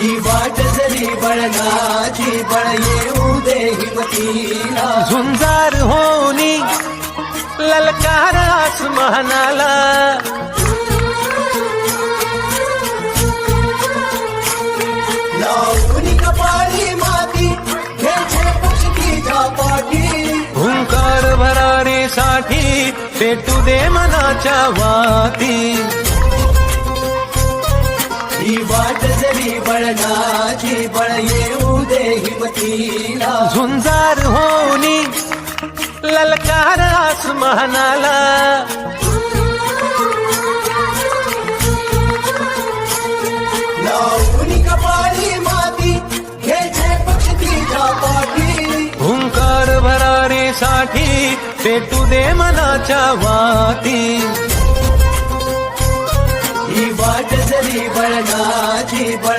ही वाट जरी बळणाची बळ येऊ दे हिमतीला झुंजार होनी ललकार आसमानाला लावणी कपाळी माती घ्यायचे पक्षीच्या पाठी हुंकार भरारीसाठी पेटू दे मनाच्या वाती ही वाट जरी बळणाची बळ येऊ दे हिमतीला झुंजार होनी ललकार आसमानाला लावणी कपाळी माती घ्यायचे पक्षीच्या पाठी हुंकार भरारीसाठी पेटू दे मनाच्या वाती ही वाट जरी बळणाची बळ